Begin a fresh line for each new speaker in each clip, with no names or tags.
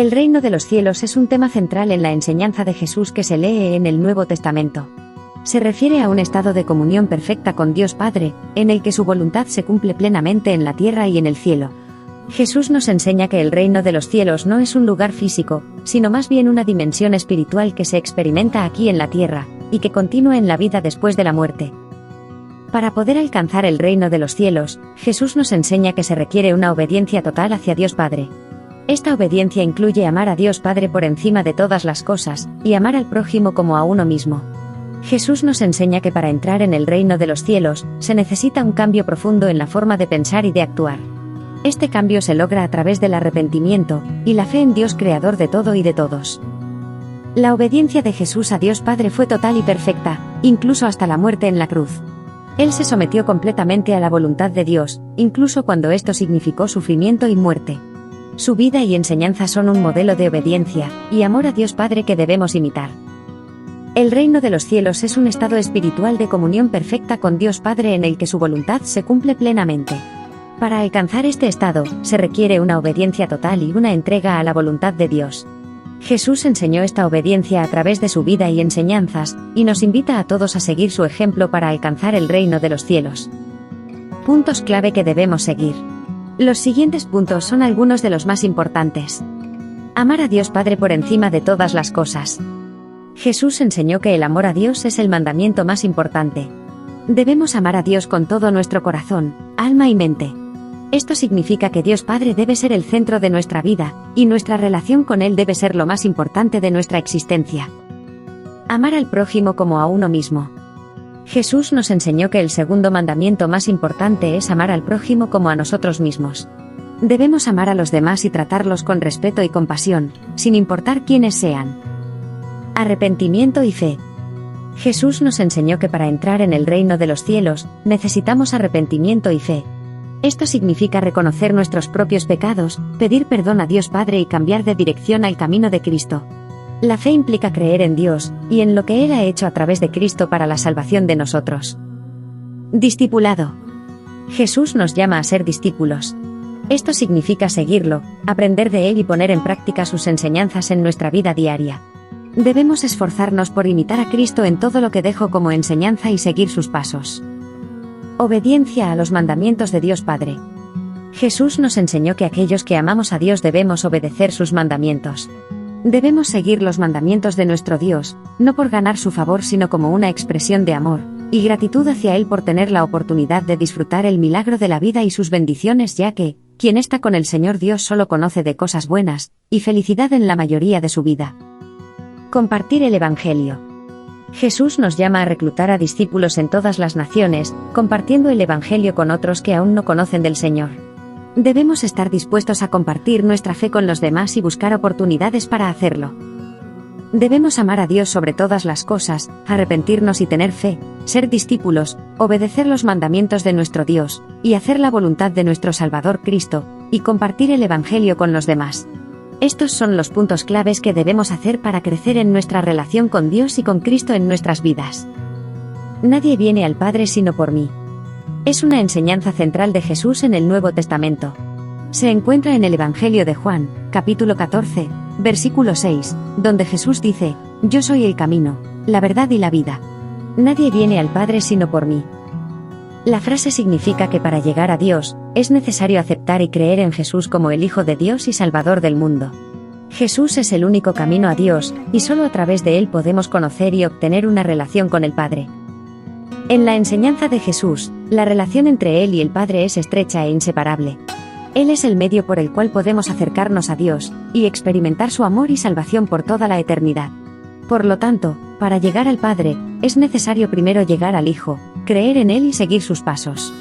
El reino de los cielos es un tema central en la enseñanza de Jesús que se lee en el Nuevo Testamento. Se refiere a un estado de comunión perfecta con Dios Padre, en el que su voluntad se cumple plenamente en la tierra y en el cielo. Jesús nos enseña que el reino de los cielos no es un lugar físico, sino más bien una dimensión espiritual que se experimenta aquí en la tierra, y que continúa en la vida después de la muerte. Para poder alcanzar el reino de los cielos, Jesús nos enseña que se requiere una obediencia total hacia Dios Padre. Esta obediencia incluye amar a Dios Padre por encima de todas las cosas, y amar al prójimo como a uno mismo. Jesús nos enseña que para entrar en el reino de los cielos, se necesita un cambio profundo en la forma de pensar y de actuar. Este cambio se logra a través del arrepentimiento, y la fe en Dios creador de todo y de todos. La obediencia de Jesús a Dios Padre fue total y perfecta, incluso hasta la muerte en la cruz. Él se sometió completamente a la voluntad de Dios, incluso cuando esto significó sufrimiento y muerte. Su vida y enseñanza son un modelo de obediencia y amor a Dios Padre que debemos imitar. El reino de los cielos es un estado espiritual de comunión perfecta con Dios Padre en el que su voluntad se cumple plenamente. Para alcanzar este estado, se requiere una obediencia total y una entrega a la voluntad de Dios. Jesús enseñó esta obediencia a través de su vida y enseñanzas, y nos invita a todos a seguir su ejemplo para alcanzar el reino de los cielos. Puntos clave que debemos seguir. Los siguientes puntos son algunos de los más importantes. Amar a Dios Padre por encima de todas las cosas. Jesús enseñó que el amor a Dios es el mandamiento más importante. Debemos amar a Dios con todo nuestro corazón, alma y mente. Esto significa que Dios Padre debe ser el centro de nuestra vida, y nuestra relación con Él debe ser lo más importante de nuestra existencia. Amar al prójimo como a uno mismo. Jesús nos enseñó que el segundo mandamiento más importante es amar al prójimo como a nosotros mismos. Debemos amar a los demás y tratarlos con respeto y compasión, sin importar quiénes sean. Arrepentimiento y fe. Jesús nos enseñó que para entrar en el reino de los cielos, necesitamos arrepentimiento y fe. Esto significa reconocer nuestros propios pecados, pedir perdón a Dios Padre y cambiar de dirección al camino de Cristo. La fe implica creer en Dios, y en lo que Él ha hecho a través de Cristo para la salvación de nosotros. Discipulado. Jesús nos llama a ser discípulos. Esto significa seguirlo, aprender de Él y poner en práctica sus enseñanzas en nuestra vida diaria. Debemos esforzarnos por imitar a Cristo en todo lo que dejó como enseñanza y seguir sus pasos. Obediencia a los mandamientos de Dios Padre. Jesús nos enseñó que aquellos que amamos a Dios debemos obedecer sus mandamientos. Debemos seguir los mandamientos de nuestro Dios, no por ganar su favor sino como una expresión de amor y gratitud hacia Él por tener la oportunidad de disfrutar el milagro de la vida y sus bendiciones, ya que, quien está con el Señor Dios solo conoce de cosas buenas y felicidad en la mayoría de su vida. Compartir el Evangelio. Jesús nos llama a reclutar a discípulos en todas las naciones, compartiendo el Evangelio con otros que aún no conocen del Señor. Debemos estar dispuestos a compartir nuestra fe con los demás y buscar oportunidades para hacerlo. Debemos amar a Dios sobre todas las cosas, arrepentirnos y tener fe, ser discípulos, obedecer los mandamientos de nuestro Dios, y hacer la voluntad de nuestro Salvador Cristo, y compartir el Evangelio con los demás. Estos son los puntos claves que debemos hacer para crecer en nuestra relación con Dios y con Cristo en nuestras vidas. Nadie viene al Padre sino por mí. Es una enseñanza central de Jesús en el Nuevo Testamento. Se encuentra en el Evangelio de Juan, capítulo 14, versículo 6, donde Jesús dice: «Yo soy el camino, la verdad y la vida. Nadie viene al Padre sino por mí». La frase significa que para llegar a Dios, es necesario aceptar y creer en Jesús como el Hijo de Dios y Salvador del mundo. Jesús es el único camino a Dios, y solo a través de Él podemos conocer y obtener una relación con el Padre. En la enseñanza de Jesús, la relación entre Él y el Padre es estrecha e inseparable. Él es el medio por el cual podemos acercarnos a Dios, y experimentar su amor y salvación por toda la eternidad. Por lo tanto, para llegar al Padre, es necesario primero llegar al Hijo, creer en Él y seguir sus pasos.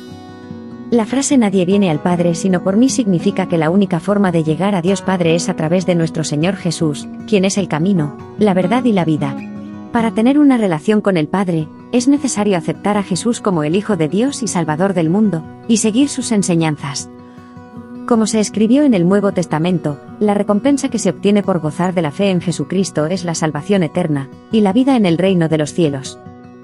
La frase «nadie viene al Padre sino por mí» significa que la única forma de llegar a Dios Padre es a través de nuestro Señor Jesús, quien es el camino, la verdad y la vida. Para tener una relación con el Padre, es necesario aceptar a Jesús como el Hijo de Dios y Salvador del mundo, y seguir sus enseñanzas. Como se escribió en el Nuevo Testamento, la recompensa que se obtiene por gozar de la fe en Jesucristo es la salvación eterna, y la vida en el reino de los cielos.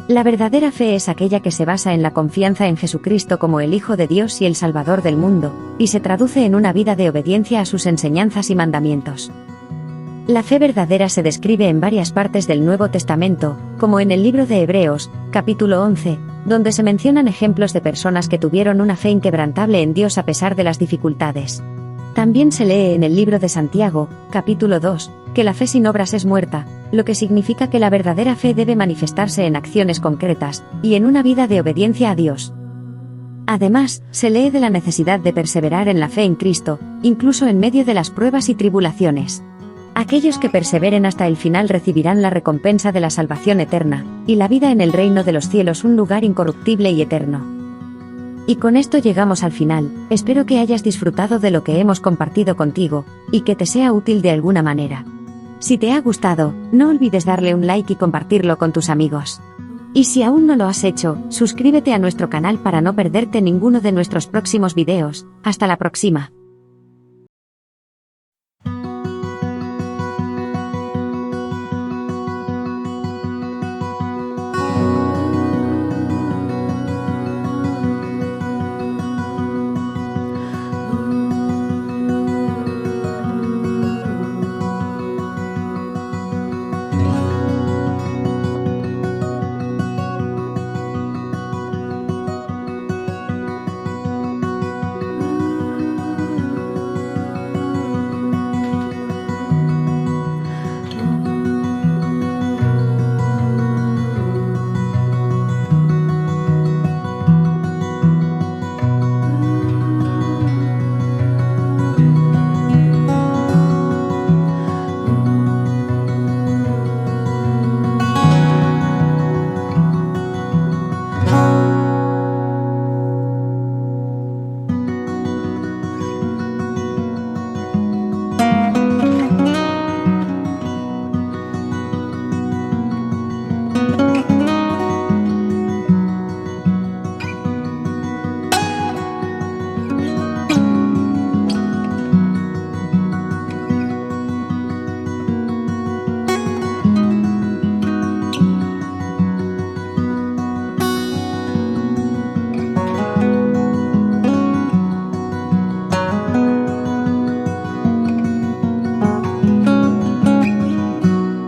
La verdadera fe es aquella que se basa en la confianza en Jesucristo como el Hijo de Dios y el Salvador del mundo, y se traduce en una vida de obediencia a sus enseñanzas y mandamientos. La fe verdadera se describe en varias partes del Nuevo Testamento, como en el libro de Hebreos, capítulo 11, donde se mencionan ejemplos de personas que tuvieron una fe inquebrantable en Dios a pesar de las dificultades. También se lee en el libro de Santiago, capítulo 2, que la fe sin obras es muerta, lo que significa que la verdadera fe debe manifestarse en acciones concretas, y en una vida de obediencia a Dios. Además, se lee de la necesidad de perseverar en la fe en Cristo, incluso en medio de las pruebas y tribulaciones. Aquellos que perseveren hasta el final recibirán la recompensa de la salvación eterna, y la vida en el reino de los cielos, un lugar incorruptible y eterno. Y con esto llegamos al final. Espero que hayas disfrutado de lo que hemos compartido contigo, y que te sea útil de alguna manera. Si te ha gustado, no olvides darle un like y compartirlo con tus amigos. Y si aún no lo has hecho, suscríbete a nuestro canal para no perderte ninguno de nuestros próximos videos. Hasta la próxima.